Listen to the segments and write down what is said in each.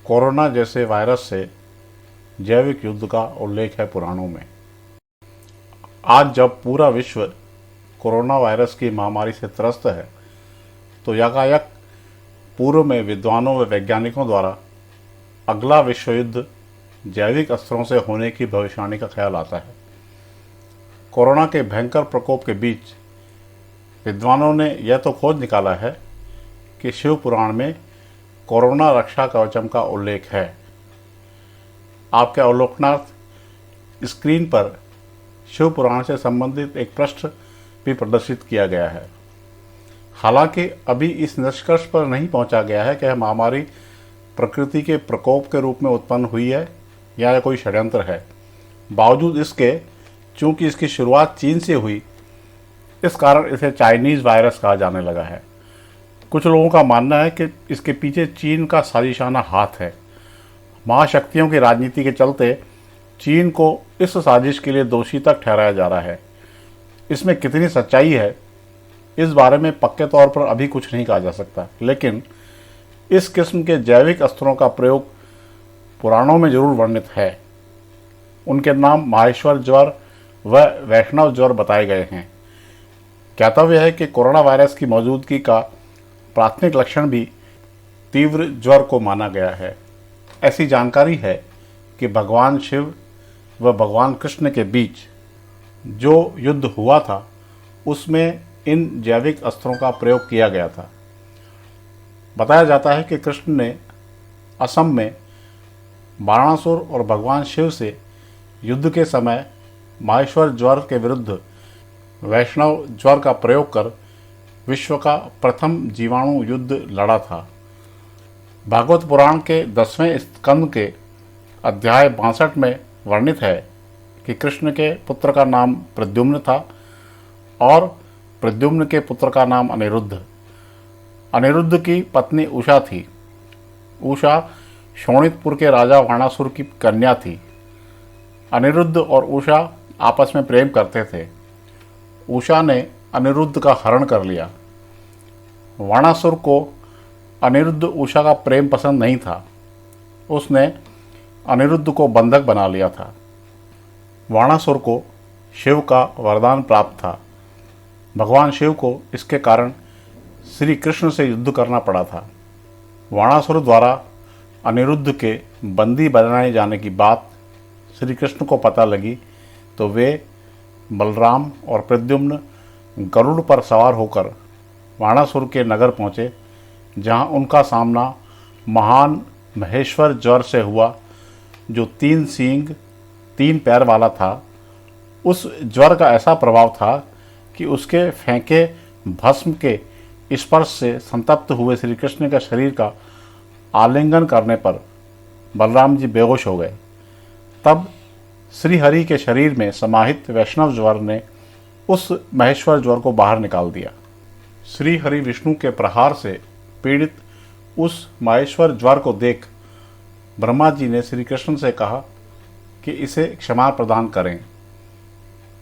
Corona जैसे virus से जैविक युद्ध का उल्लेख है पुराणों में। आज जब पूरा विश्व कोरोना वायरस की महामारी से त्रस्त है, तो यकायक पूर्व में विद्वानों व वैज्ञानिकों द्वारा अगला विश्व युद्ध जैविक अस्त्रों से होने की भविष्यवाणी का ख्याल आता है। कोरोना के भयंकर प्रकोप के बीच विद्वानों ने यह तो खोज निकाला है कि शिव पुराण में कोरोना रक्षा कवचम का उल्लेख है। आपके अवलोकनार्थ स्क्रीन पर शिव पुराण से संबंधित एक पृष्ठ भी प्रदर्शित किया गया है। हालांकि अभी इस निष्कर्ष पर नहीं पहुंचा गया है कि यह महामारी प्रकृति के प्रकोप के रूप में उत्पन्न हुई है या यह कोई षड्यंत्र है। बावजूद इसके, चूंकि इसकी शुरुआत चीन से हुई, इस कारण इसे चाइनीज़ वायरस कहा जाने लगा है। कुछ लोगों का मानना है कि इसके पीछे चीन का साजिशाना हाथ है। महाशक्तियों की राजनीति के चलते चीन को इस साजिश के लिए दोषी तक ठहराया जा रहा है। इसमें कितनी सच्चाई है, इस बारे में पक्के तौर पर अभी कुछ नहीं कहा जा सकता, लेकिन इस किस्म के जैविक अस्त्रों का प्रयोग पुराणों में जरूर वर्णित है। उनके नाम माहेश्वर ज्वर व वैष्णव ज्वर बताए गए हैं। ज्ञातव्य है कि कोरोना वायरस की मौजूदगी का प्राथमिक लक्षण भी तीव्र ज्वर को माना गया है। ऐसी जानकारी है कि भगवान शिव व भगवान कृष्ण के बीच जो युद्ध हुआ था, उसमें इन जैविक अस्त्रों का प्रयोग किया गया था। बताया जाता है कि कृष्ण ने असम में बाणासुर और भगवान शिव से युद्ध के समय माहेश्वर ज्वर के विरुद्ध वैष्णव ज्वर का प्रयोग कर विश्व का प्रथम जीवाणु युद्ध लड़ा था। भागवत पुराण के 10वें स्कंद के अध्याय 62 में वर्णित है कि कृष्ण के पुत्र का नाम प्रद्युम्न था और प्रद्युम्न के पुत्र का नाम अनिरुद्ध। अनिरुद्ध की पत्नी उषा थी। उषा शोणितपुर के राजा वाणासुर की कन्या थी। अनिरुद्ध और उषा आपस में प्रेम करते थे। उषा ने अनिरुद्ध का हरण कर लिया। वाणासुर को अनिरुद्ध उषा का प्रेम पसंद नहीं था। उसने अनिरुद्ध को बंधक बना लिया था। वाणासुर को शिव का वरदान प्राप्त था। भगवान शिव को इसके कारण श्री कृष्ण से युद्ध करना पड़ा था। वाणासुर द्वारा अनिरुद्ध के बंदी बनाए जाने की बात श्री कृष्ण को पता लगी, तो वे बलराम और प्रद्युम्न गरुड़ पर सवार होकर वाणासुर के नगर पहुँचे, जहाँ उनका सामना महान महेश्वर ज्वर से हुआ, जो 3 सींग 3 पैर वाला था। उस ज्वर का ऐसा प्रभाव था कि उसके फेंके भस्म के स्पर्श से संतप्त हुए श्री कृष्ण के शरीर का आलिंगन करने पर बलराम जी बेहोश हो गए। तब श्री हरि के शरीर में समाहित वैष्णव ज्वर ने उस महेश्वर ज्वर को बाहर निकाल दिया। श्री हरि विष्णु के प्रहार से पीड़ित उस महेश्वर ज्वर को देख ब्रह्मा जी ने श्री कृष्ण से कहा कि इसे क्षमा प्रदान करें।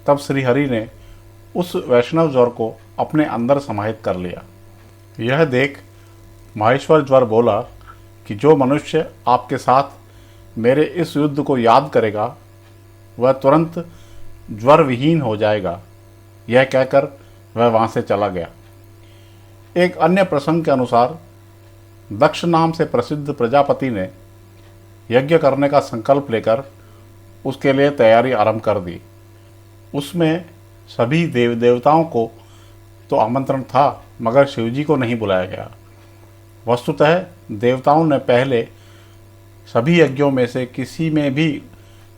तब श्री हरि ने उस वैष्णव ज्वर को अपने अंदर समाहित कर लिया। यह देख महेश्वर ज्वर बोला कि जो मनुष्य आपके साथ मेरे इस युद्ध को याद करेगा, वह तुरंत ज्वर विहीन हो जाएगा। यह कहकर वह वहाँ से चला गया। एक अन्य प्रसंग के अनुसार दक्ष नाम से प्रसिद्ध प्रजापति ने यज्ञ करने का संकल्प लेकर उसके लिए तैयारी आरंभ कर दी। उसमें सभी देव देवताओं को तो आमंत्रण था, मगर शिवजी को नहीं बुलाया गया। वस्तुतः देवताओं ने पहले सभी यज्ञों में से किसी में भी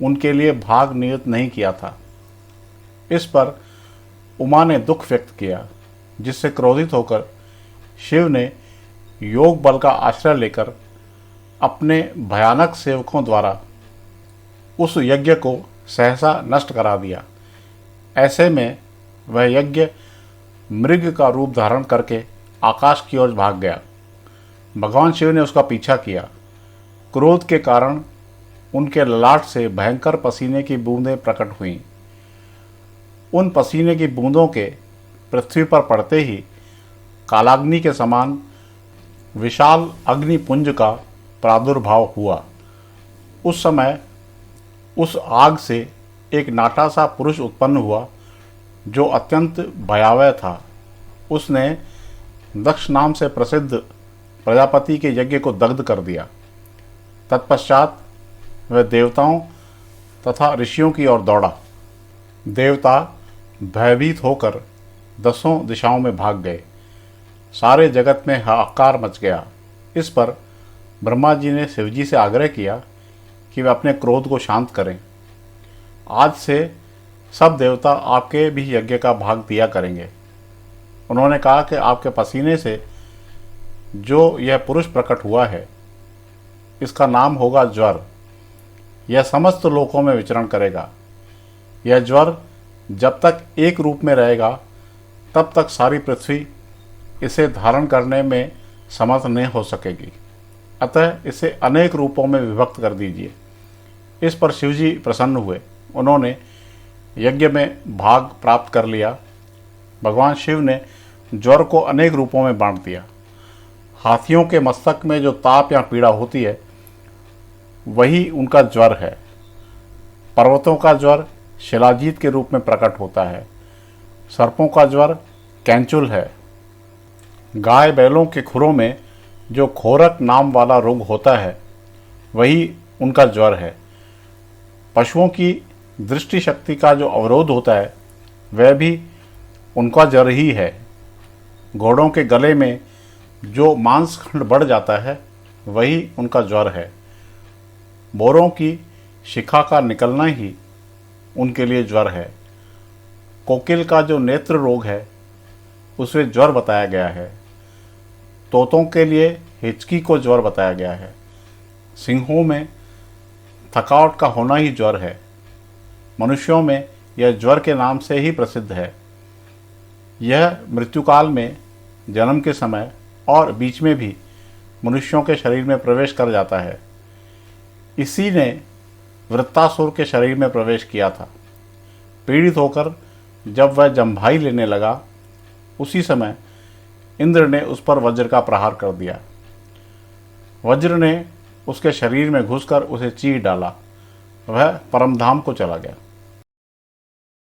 उनके लिए भाग नियत नहीं किया था। इस पर उमा ने दुख व्यक्त किया, जिससे क्रोधित होकर शिव ने योग बल का आश्रय लेकर अपने भयानक सेवकों द्वारा उस यज्ञ को सहसा नष्ट करा दिया। ऐसे में वह यज्ञ मृग का रूप धारण करके आकाश की ओर भाग गया। भगवान शिव ने उसका पीछा किया। क्रोध के कारण उनके ललाट से भयंकर पसीने की बूंदें प्रकट हुईं। उन पसीने की बूंदों के पृथ्वी पर पड़ते ही कालाग्नि के समान विशाल अग्निपुंज का प्रादुर्भाव हुआ। उस समय उस आग से एक नाटा सा पुरुष उत्पन्न हुआ जो अत्यंत भयावह था। उसने दक्ष नाम से प्रसिद्ध प्रजापति के यज्ञ को दग्ध कर दिया। तत्पश्चात वह देवताओं तथा ऋषियों की ओर दौड़ा। देवता भयभीत होकर 10 दिशाओं में भाग गए। सारे जगत में हाहाकार मच गया। इस पर ब्रह्मा जी ने शिवजी से आग्रह किया कि वे अपने क्रोध को शांत करें। आज से सब देवता आपके भी यज्ञ का भाग दिया करेंगे। उन्होंने कहा कि आपके पसीने से जो यह पुरुष प्रकट हुआ है, इसका नाम होगा ज्वर। यह समस्त लोकों में विचरण करेगा। यह ज्वर जब तक एक रूप में रहेगा तब तक सारी पृथ्वी इसे धारण करने में समर्थ नहीं हो सकेगी। अतः इसे अनेक रूपों में विभक्त कर दीजिए। इस पर शिवजी प्रसन्न हुए। उन्होंने यज्ञ में भाग प्राप्त कर लिया। भगवान शिव ने ज्वर को अनेक रूपों में बांट दिया। हाथियों के मस्तक में जो ताप या पीड़ा होती है वही उनका ज्वर है। पर्वतों का ज्वर शिलाजीत के रूप में प्रकट होता है। सर्पों का ज्वर कैंचुल है। गाय बैलों के खुरों में जो खोरक नाम वाला रोग होता है वही उनका ज्वर है। पशुओं की दृष्टि शक्ति का जो अवरोध होता है वह भी उनका ज्वर ही है। घोड़ों के गले में जो मांसखंड बढ़ जाता है वही उनका ज्वर है। मोरों की शिखा का निकलना ही उनके लिए ज्वर है। कोकिल का जो नेत्र रोग है उसे ज्वर बताया गया है। तोतों के लिए हिचकी को ज्वर बताया गया है। सिंहों में थकावट का होना ही ज्वर है। मनुष्यों में यह ज्वर के नाम से ही प्रसिद्ध है। यह मृत्युकाल में, जन्म के समय और बीच में भी मनुष्यों के शरीर में प्रवेश कर जाता है। इसी ने वृत्तासुर के शरीर में प्रवेश किया था। पीड़ित होकर जब वह जम्भाई लेने लगा, उसी समय इंद्र ने उस पर वज्र का प्रहार कर दिया। वज्र ने उसके शरीर में घुसकर उसे चीर डाला। वह परमधाम को चला गया।